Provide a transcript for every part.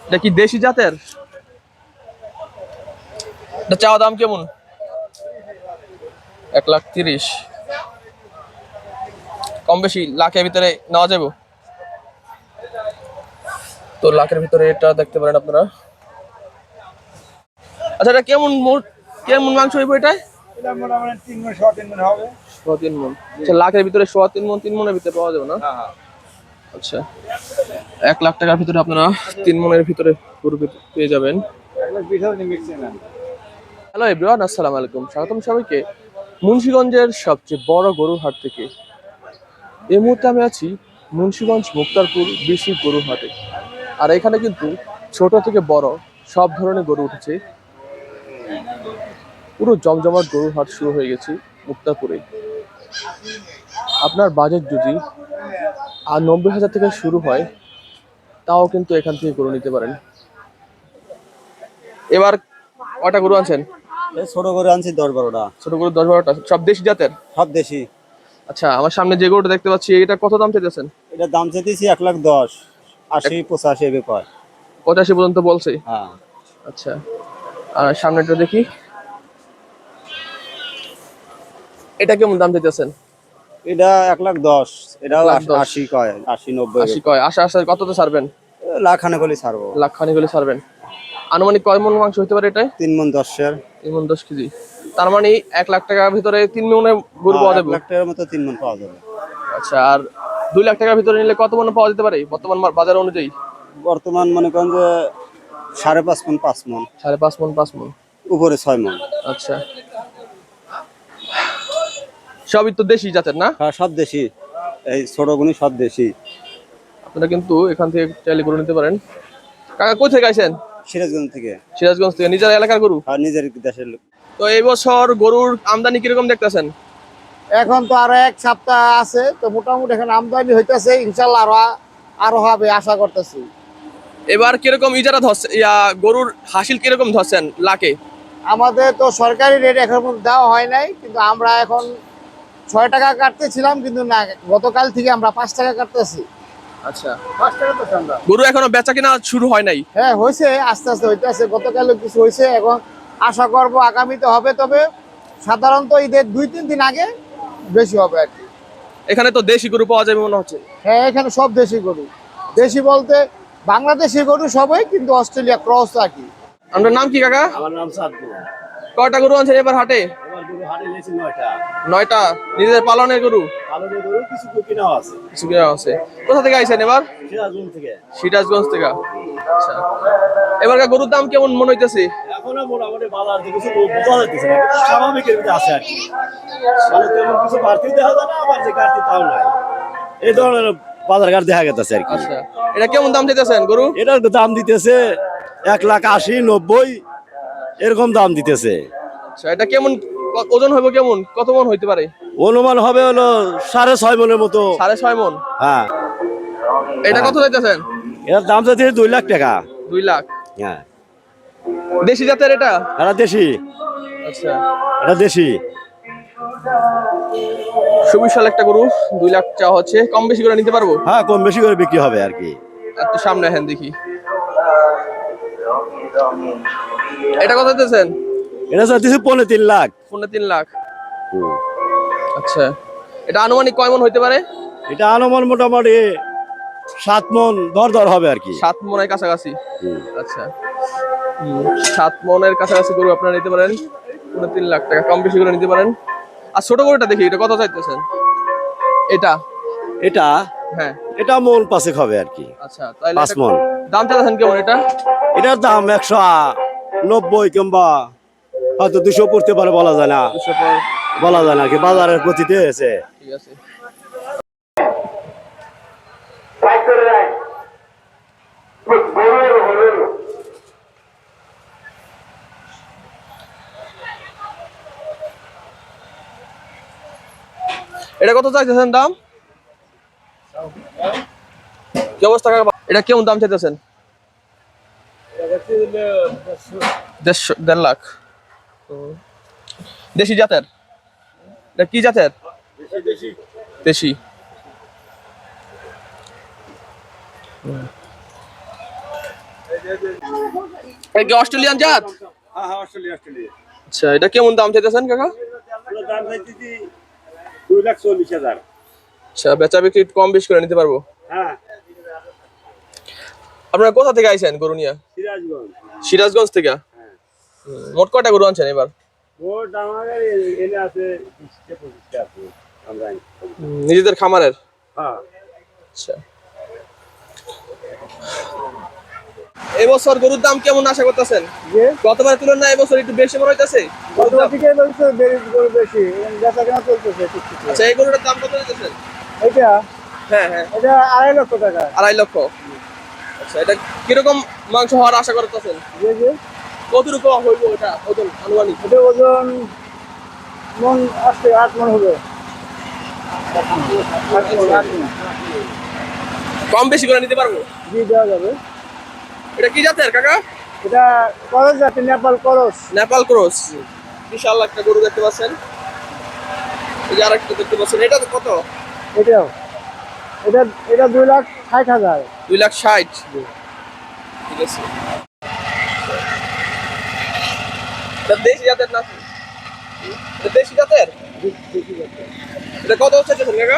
এটা কি দেশি জাতের? এটা চাওয়া দাম কেমন? 1,30,000। কম বেশি লাখের ভিতরে নেওয়া যাবে? তো লাখের ভিতরে এটা দেখতে পারেন আপনারা। আচ্ছা, এটা কেমন মাংস হইব এটাই? এটা মোটামুটি 3 মণ, 3.5 মণ হবে। 3.5 মণ। আচ্ছা, লাখের ভিতরে 3.5 মণ, 3 মণের ভিতরে পাওয়া যাবে না? আচ্ছা, 1 লাখ টাকার ভিতরে আপনারা 3 মণের ভিতরে গরু পেয়ে যাবেন। হ্যালো এভরিওয়ান, আসসালামু আলাইকুম। স্বাগতম সবাইকে মুন্সিগঞ্জের সবচেয়ে বড় গরুর হাট থেকে। এই মুহূর্তে আমি আছি মুন্সিগঞ্জ মুক্তারপুর বিসি গরুর হাটে। আর এখানে কিন্তু ছোট থেকে বড় সব ধরনের গরু উঠেছে। পুরো জমজমাট গরুর হাট শুরু হয়ে গেছে মুক্তারপুরে। আপনার বাজেট যদি 90,000 থেকে শুরু হয়, তাও কিন্তু এখান থেকে গরু নিতে পারেন। এবার কয়টা গরু আনছেন? ছোট করে আনছি 10-12টা। ছোট গরু 10-12টা, সব দেশি জাতের? সব দেশি। আচ্ছা, আমার সামনে যে গরুটা দেখতে পাচ্ছি, এটা কত দাম চাইতেছেন? এটা দাম চাইতেছি 1,10,000, 80-85 এবে কয়। 85 পর্যন্ত বলছে? হ্যাঁ। আচ্ছা, আর সামনেটা দেখি, এটা কেমন দাম চাইতেছেন? এটা 1,10,000, এটাও 1,10,000। 80 কয়, 80-90 80 কয়? আশা আশা কততে ছাড়বেন? লাখ খানেক হলে ছাড়বো। লাখ খানিক হলে ছাড়বেন। আনুমানিক কয় মন মাংস হতে পারে এটাই? 3 মণ 10-এর। 3 মণ 10 কেজি। তার মানে 1 লাখ টাকার ভিতরে 3 মণে গরু পাওয়া 1 যাবে? লাখ টাকার মতো 3 মণ পাওয়া যাবে। আচ্ছা, আর 2 লাখ টাকার ভিতরে নিলে কত মনে পাওয়া যেতে পারে বর্তমান বাজার অনুযায়ী? বর্তমান মনে করেন যে 5.5 মণ, 5 মণ, 5.5 মণ, 5 মণ। উপরে 6 মণ। আচ্ছা, সবই তো দেশি জাতের না? হ্যাঁ, সব দেশি। এই ছোটগুলি সব দেশি। আপনারা কিন্তু এখান থেকে চাইলে গরু নিতে পারেন। কাকা কই থেকে আইছেন? সিরাজগঞ্জ থেকে। সিরাজগঞ্জ থেকে। নিজের এলাকার গরু? আর নিজের দেশের লোক। তো এই বছর গরুর আমদানি কিরকম দেখতেছেন? এখন তো আরো 1 সপ্তাহ আছে, তো মোটামুটি এখন আমদানি হইতেছে, ইনশাল্লাহ আরো হবে আশা করতেছি। এবার কিরকম ইজারা ধরছে, গরুর হাসিল কিরকম ধরছেন লাখে? আমাদের তো সরকারি রেট এখন পর্যন্ত দেওয়া হয় নাই, কিন্তু আমরা এখন 6 টাকা কাটতেছিলাম, কিন্তু না, গতকাল থেকে আমরা 5 টাকা কাটতেছি। আচ্ছা, 5 টাকা তো আমরা। গরু এখনো বেচা কিনা শুরু হয় নাই? হ্যাঁ, হয়েছে, আস্তে আস্তে হইতেছে, গতকালও কিছু হয়েছে, এখন আশা করব আগামীতে হবে, তবে সাধারণত ঈদের 2-3 দিন আগে বেশি হবে আর কি। এখানে তো দেশি গরু পাওয়া যাবে মনে হচ্ছে। হ্যাঁ, এখানে সব দেশি গরু। দেশি বলতে বাংলাদেশি গরু সবই, কিন্তু অস্ট্রেলিয়া ক্রস আর কি। আপনার নাম কি কাকা? আমার নাম সাদ্দু। কয়টা গরু আনছেন এবার হাটে? এবার গরু হাটে নিয়েছি 9টা। 9টা নিজের পালনের গরু? পালনের গরু কিছু কিনাও আছে। কিছু কিনা আছে। কোথা থেকে আইছেন এবার? সিরাজগঞ্জ থেকে। সিরাজগঞ্জ থেকে। আচ্ছা, এবারকার গরুর দাম কেমন মনে হইতেছে? এখনো মোটামুটি বাজার থেকে কিছু বোঝা যাইতেছে না, কিন্তু স্বাভাবিকের ভিতরে আছে আর কি। মানে তেমন কিছু বাড়তি দেখা যায় না, আবার যে ঘাটতি তাও নাই। এই ধরনের বাজার ঘাট দেখা গেছে আর কি। আচ্ছা, এটা কেমন দাম চাইতেছেন গরু? এটার দাম দিতেছে 1,80,90 এরকম দাম দিতেছে। আচ্ছা, এটা কেমন ওজন হইব, কেমন কত মন হইতে পারে? অনুমান হবে হলো 6.5 মণের মতো। 6.5 মণ। হ্যাঁ। এটা কত চাইতেছেন? এটার দাম চাইছে 2 লাখ টাকা। 2 লাখ। হ্যাঁ। দেশি জাতের এটা? এটা দেশি। আচ্ছা, এটা দেশি। সুবিশাল একটা গরু, 2 লাখ চাওয়া হচ্ছে। কম বেশি করে নিতে পারবো? হ্যাঁ, কম বেশি করে বিক্রি হবে আর কি। একটু সামনে হ্যাঁ দেখি, এটা কত চাইতেছেন? এটা চাইতেছি 3.5 লাখ। 3.5 লাখ। আচ্ছা, এটা আনুমানিক কয় মন হইতে পারে? এটা আনুমান মোটামুটি 7 মণ দর হবে আর কি। 7 মনের কাছাকাছি। আচ্ছা, 7 মনের কাছাকাছি গরু আপনারা নিতে পারেন 3.5 লাখ টাকা, কম বেশি করে নিতে পারেন। আর ছোট গরুটা দেখি, এটা কত চাইতেছেন? এটা? এটা হ্যাঁ। এটা মণ 5 হবে আর কি। আচ্ছা, তাহলে 5 মণ। দাম চাইতেছেন কেমন এটা? এটার দাম 190 কিংবা হয়তো 200 পড়তে পারে, বলা যায় না। 200 পর। বলা যায় না কি, বাজারের গতিতে হয়েছে। ঠিক আছে। এটা কত চাইতেছেন দাম? কি অবস্থা কাকা? এটা কেমন দাম চাইতেছেন? 1.5 লাখ। দেশি জাতের? এটা কি জাতের? দেশি। এটা কি অস্ট্রেলিয়ান জাত? হ্যাঁ হ্যাঁ, অস্ট্রেলিয়া অস্ট্রেলিয়া। আচ্ছা, এটা কেমন দাম চাইতেছেন কাকা? ওটার দাম চাইতেছি 2,40,000। আচ্ছা, বেচা বিক্রি একটু কম বেশি করে নিতে পারবো। হ্যাঁ, আপনারা কোথা থেকে আইছেন গরু নিয়ে? সিরাজগঞ্জ। সিরাজগঞ্জ থেকে। হ্যাঁ, মোট কয়টা গরু আনছেন এবার? ওর আমাদের এনে আছে 20-25টা আছে। আমরা আনি। নিজেদের খামারের? হ্যাঁ, আচ্ছা, এবছর গরুর দাম কেমন আশা করতেছেন? যে গতবারের তুলনায় এবছর একটু বেশি মনে হইতেছে গরুর দাম? ওদিকে বলছে গরু বেশি এবং বেচা কেনা চলতেছে ঠিকঠাক। আচ্ছা, এই গরুটার দাম কত দিতেছেন? এটা হ্যাঁ হ্যাঁ, এটা 2.5 লক্ষ টাকা। 2.5 লক্ষ। আচ্ছা, এটা কিরকম মাংস হওয়ার আশা করতেছেন? যে যে কতটুকু হইব এটা ওজন আনুমানিক? এটা ওজন মন আসছে 8 মন হবে। 8 মণ। কম বেশি করে নিতে পারবো? জি দেওয়া যাবে। এটা কি জাতের কাকা? এটা করস জাতি, নেপাল করস। নেপাল ক্রস। বিশাল একটা গরু দেখতে পাচ্ছেন। এই যে আরেকটা দেখতে পাচ্ছেন, এটা কত? এটাও এটা এটা 2,60,000। 2,60,000। ঠিক আছে। এটা দেশি জাতের নাকি? এটা দেশি জাতের? এটা কত হচ্ছে কাকা?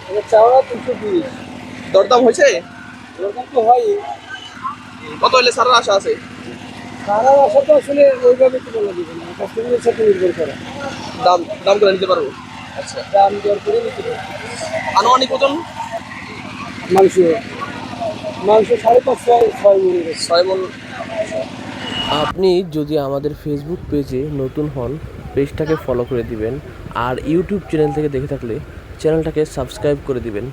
এটা চাওয়া 320। দরদাম হয়েছে? এরকম তো হয়। কত হলে সারার আশা আছে? সারা আশা তো আসলে ওইভাবে তো বলা যাবে না, কাস্টমারের সাথে নির্ভর করে। দাম দাম করে নিতে পারবো। আচ্ছা, দাম দর করে নিতে হবে। আনুমানিক ওজন? মাংস মাংস 5.5-6 মণ। 6 মণ। আপনি যদি আমাদের ফেসবুক পেজে নতুন হন, পেজটাকে ফলো করে দিবেন। আর ইউটিউব চ্যানেল থেকে দেখে থাকলে চ্যানেলটাকে সাবস্ক্রাইব করে দিবেন।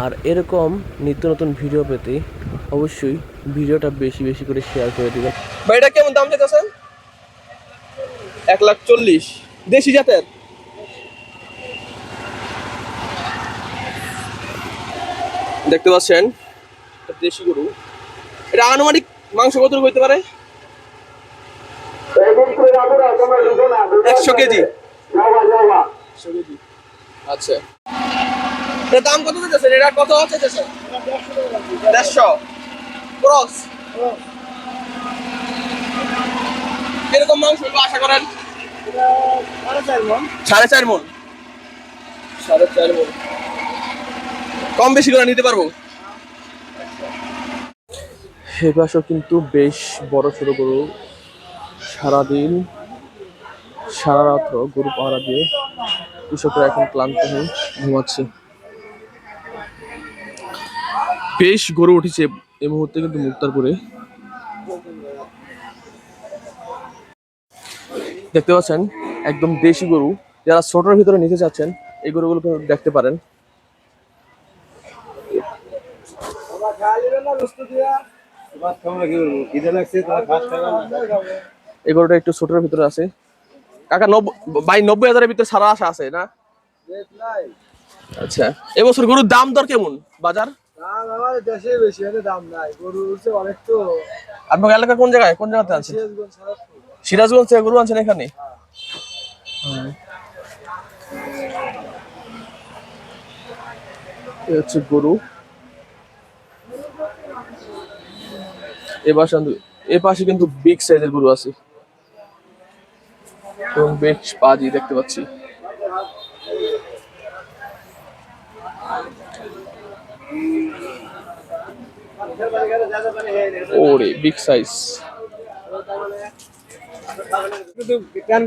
আর এরকম নিত্য নতুন ভিডিও পেতে অবশ্যই ভিডিওটা বেশি বেশি করে শেয়ার করে দিবেন। ভাই, এটা কেমন দাম চাইতেছেন? 1,40,000। দেশি জাতের? দেখতে পাচ্ছেন এটা দেশি গরু। এটা আনুমানিক মাংস কতটুকু হইতে পারে? 100 কেজি। 100 কেজি। আচ্ছা, এটার দাম কত চাইতেছেন? এটা কত চাইতেছেন? 150 ক্রস। কিরকম মাংস হইবো আশা করেন? 4.5 মণ। 4.5 মণ। 4.5 মণ। কম বেশি করে নিতে পারবো। এই পাশেও কিন্তু বেশ বড় ছোট গরু। সারাদিন সারা রাত্র গরু পাহারা দিয়ে কৃষকরা এখন ক্লান্ত হয়ে ঘুমাচ্ছে। বেশ গরু উঠেছে এই মুহূর্তে কিন্তু মুক্তারপুরে। দেখতে পাচ্ছেন একদম দেশি গরু। যারা ছোটর ভিতরে নিতে চাচ্ছেন এই গরুগুলোকে দেখতে পারেন। এই গরুটা একটু ছোটর ভিতরে আছে কাকা। 90,000-এর ভিতরে সারা আশা আছে না? আচ্ছা, এবছর গরুর দাম দর কেমন বাজার? দাম আমাদের দেশে বেশি, এত দাম নাই, গরু উঠছে অনেক তো। আপনার এলাকা কোন জায়গায়, কোন জায়গাতে আছে? সিরাজগঞ্জ থেকে গরু আনছেন এখানে? এই হচ্ছে গরু। এ পাশে কিন্তু বিগ সাইজের গরু আছে এবং বেশ বাজি দেখতে পাচ্ছি। ওরে বিগ সাইজ।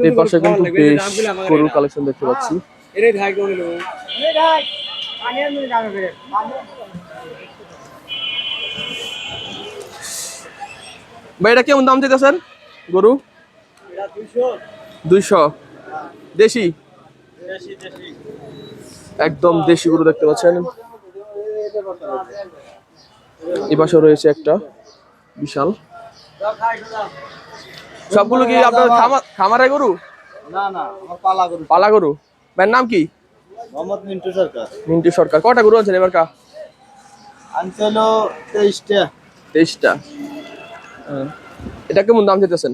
এই পাশে কিন্তু বেশ গরুর কালেকশন দেখতে পাচ্ছি। ভাই, এটা কেমন দাম চাইতেছেন গরু? 200। দেশি? একদম দেশি গরু দেখতে পাচ্ছেন। এই পাশে রয়েছে একটা বিশাল। সবগুলো কি আপনার খামারে গরু? না না, আমার পালা গরু। পালা গরু। ভাইয়ের নাম কি? মোহাম্মদ মিন্টু সরকার। মিন্টু সরকার। কয়টা গরু আনছেন এবার কা? আনছিল 23টা। 23টা। এটা কেমন দাম চাইতেছেন?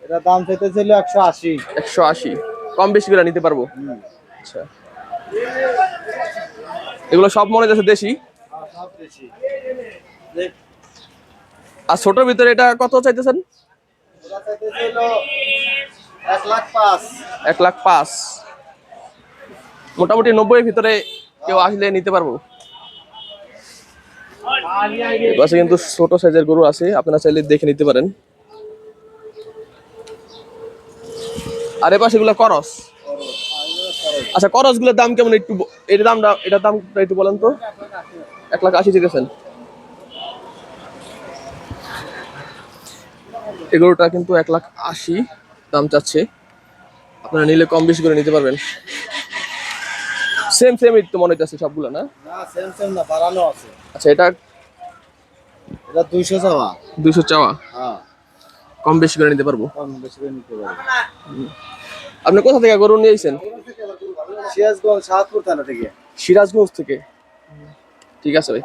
এটা দাম চাইতেছিল 180। 180। কম বেশি করে নিতে পারবো। আচ্ছা, এগুলো সব মনে যাচ্ছে দেশি? সব বেশি। আর ছোটর ভিতরে এটা কত চাইতেছেন? 1,05,000। 1,05,000। মোটামুটি 90-এর ভিতরে কেউ আসলে নিতে পারবো। এপাশে কিন্তু ছোট সাইজের গরু আছে, আপনারা চাইলে দেখে নিতে পারেন। আর এপাশে গুলা করস। আচ্ছা, করস গুলোর দাম কেমন একটু এটার দামটা একটু বলেন তো। 1,80,000 চেয়েছেন। এই গরুটা কিন্তু 1,80,000 দাম চাচ্ছে, আপনারা নিলে কম বেশি করে নিতে পারবেন। সেম তো মনে হইতেছে সবগুলো না? না সেম না, বাড়ানো আছে। আচ্ছা, এটা 200 চাওয়া। 200 চাওয়া, হ্যাঁ, কম বেশি করে নিতে পারবো। কম বেশি করে নিতে পারবে। আপনি কোথা থেকে গরু নিয়ে আইছেন? সিরাজগঞ্জ, সাহাদপুর থানা থেকে। সিরাজগঞ্জ থেকে। ঠিক আছে ভাই।